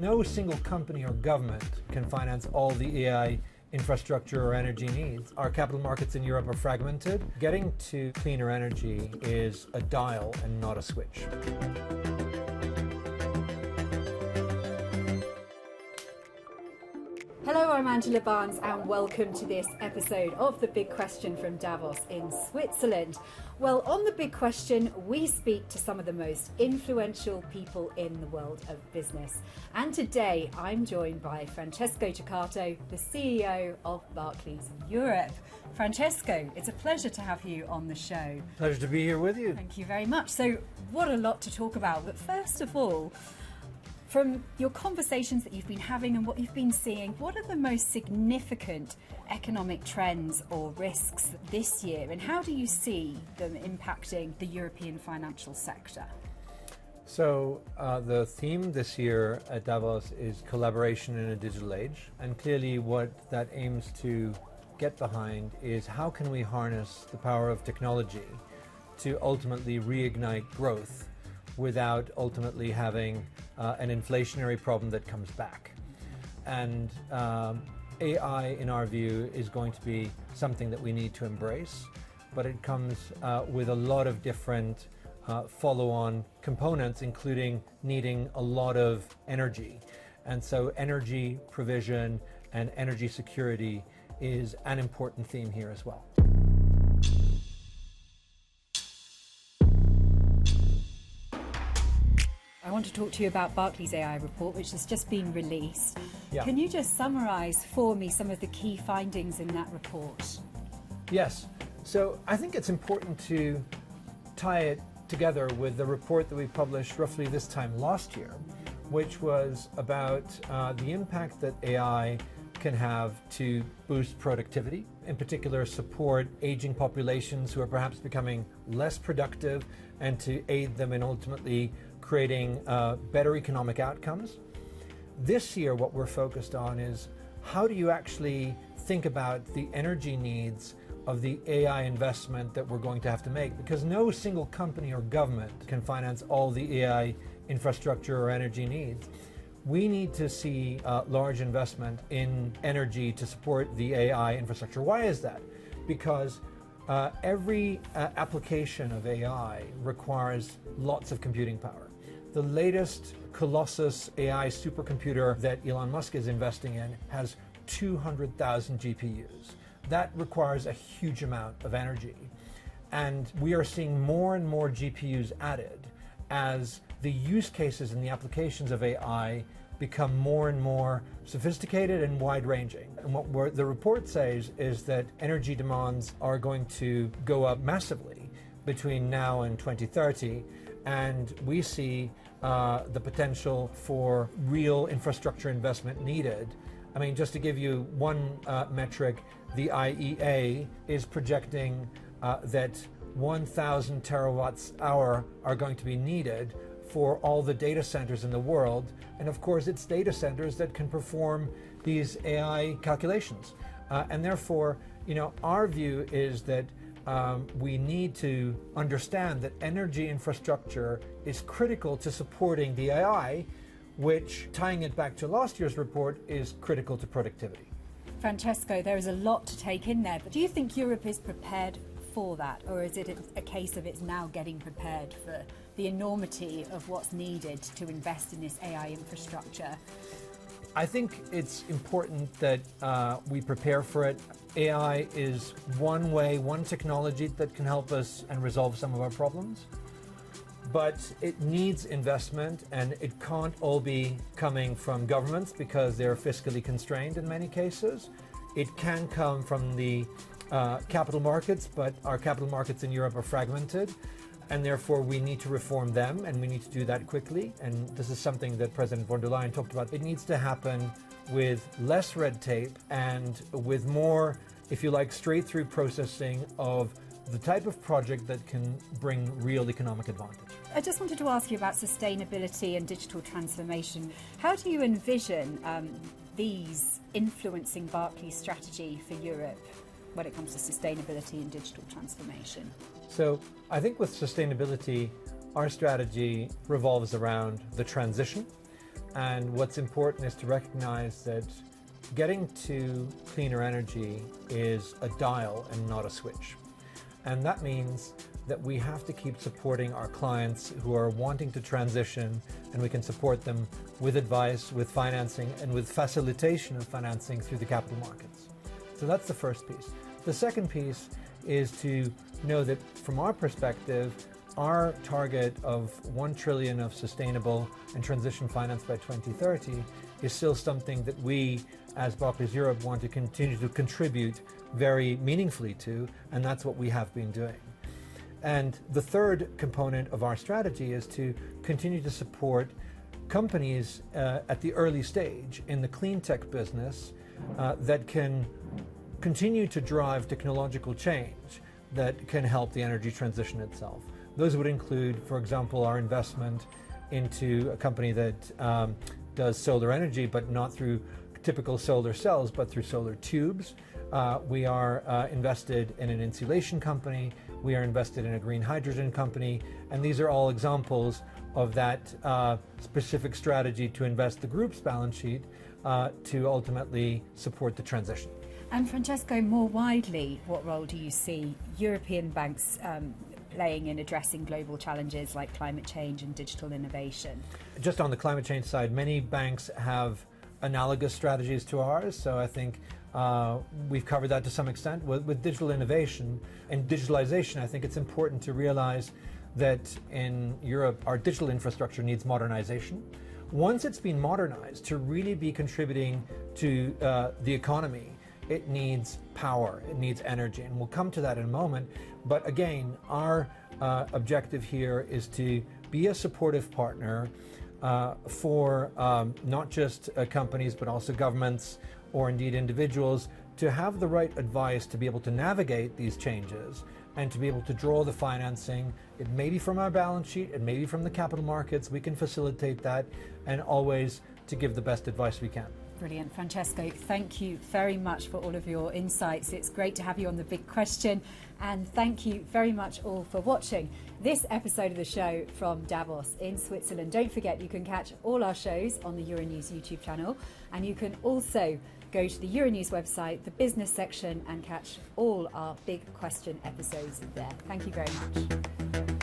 No single company or government can finance all the AI infrastructure or energy needs. Our capital markets in Europe are fragmented. Getting to cleaner energy is a dial and not a switch. Hello, I'm Anджеле Barns and welcome to this episode of The Big Question from Davos in Switzerland. Well, on The Big Question, we speak to some of the most influential people in the world of business. And today I'm joined by Francesco Chekkато, the CEO of Barclays Europe. Francesco, it's a pleasure to have you on the show. Pleasure to be here with you. Thank you very much. So, what a lot to talk about. But first of all, from your conversations that you've been having and what you've been seeing, what are the most significant economic trends or risks this year, and how do you see them impacting the European financial sector? So the theme this year at Davos is collaboration in a digital age, and clearly what that aims to get behind is how can we harness the power of technology to ultimately reignite growth without ultimately having an inflationary problem that comes back. And AI, in our view, is going to be something that we need to embrace, but it comes with a lot of different follow-on components, including needing a lot of energy. And so energy provision and energy security is an important theme here as well. I want to talk to you about Barclays AI report, which has just been released. Yeah. Can you just summarize for me some of the key findings in that report? Yes. So I think it's important to tie it together with the report that we published roughly this time last year, which was about the impact that AI can have to boost productivity, in particular support aging populations who are perhaps becoming less productive, and to aid them in ultimately creating better economic outcomes. This year, what we're focused on is how do you actually think about the energy needs of the AI investment that we're going to have to make? Because no single company or government can finance all the AI infrastructure or energy needs. We need to see large investment in energy to support the AI infrastructure. Why is that? Because every application of AI requires lots of computing power. The latest Colossus AI supercomputer that Elon Musk is investing in has 200,000 GPUs. That requires a huge amount of energy. And we are seeing more and more GPUs added as the use cases and the applications of AI become more and more sophisticated and wide-ranging. And what the report says is that energy demands are going to go up massively between now and 2030, and we see the potential for real infrastructure investment needed. I mean, just to give you one metric, the IEA is projecting that 1,000 terawatts hour are going to be needed for all the data centers in the world. And of course, it's data centers that can perform these AI calculations. And therefore, our view is that we need to understand that energy infrastructure is critical to supporting the AI, which, tying it back to last year's report, is critical to productivity. Francesco, there is a lot to take in there, but do you think Europe is prepared for that, or is it a case of it's now getting prepared for the enormity of what's needed to invest in this AI infrastructure? I think it's important that we prepare for it. AI is one way, one technology that can help us and resolve some of our problems. But it needs investment, and it can't all be coming from governments because they're fiscally constrained in many cases. It can come from the capital markets, but our capital markets in Europe are fragmented, and therefore we need to reform them, and we need to do that quickly. And this is something that President von der Leyen talked about. It needs to happen with less red tape and with more, if you like, straight-through processing of the type of project that can bring real economic advantage. I just wanted to ask you about sustainability and digital transformation. How do you envision these influencing Barclays' strategy for Europe when it comes to sustainability and digital transformation? So I think with sustainability, our strategy revolves around the transition. And what's important is to recognize that getting to cleaner energy is a dial and not a switch. And that means that we have to keep supporting our clients who are wanting to transition, and we can support them with advice, with financing, and with facilitation of financing through the capital markets. So that's the first piece. The second piece is to know that from our perspective, our target of 1 trillion of sustainable and transition finance by 2030 is still something that we, as Barclays Europe, want to continue to contribute very meaningfully to, and that's what we have been doing. And the third component of our strategy is to continue to support companies at the early stage in the clean tech business that can continue to drive technological change that can help the energy transition itself. Those would include, for example, our investment into a company that does solar energy, but not through typical solar cells, but through solar tubes. We are invested in an insulation company. We are invested in a green hydrogen company. And these are all examples of that specific strategy to invest the group's balance sheet to ultimately support the transition. And Francesco, more widely, what role do you see European banks playing in addressing global challenges like climate change and digital innovation? Just on the climate change side, many banks have analogous strategies to ours. So I think we've covered that to some extent. With digital innovation and digitalization, I think it's important to realize that in Europe, our digital infrastructure needs modernization. Once it's been modernized to really be contributing to the economy, it needs power, it needs energy, and we'll come to that in a moment. But again, our objective here is to be a supportive partner for not just companies, but also governments or indeed individuals to have the right advice to be able to navigate these changes and to be able to draw the financing. It may be from our balance sheet, it may be from the capital markets. We can facilitate that, and always to give the best advice we can. Brilliant. Francesco, thank you very much for all of your insights. It's great to have you on The Big Question, and thank you very much all for watching this episode of the show from Davos in Switzerland. Don't forget, you can catch all our shows on the Euronews YouTube channel, and you can also go to the Euronews website, the business section, and catch all our Big Question episodes there. Thank you very much.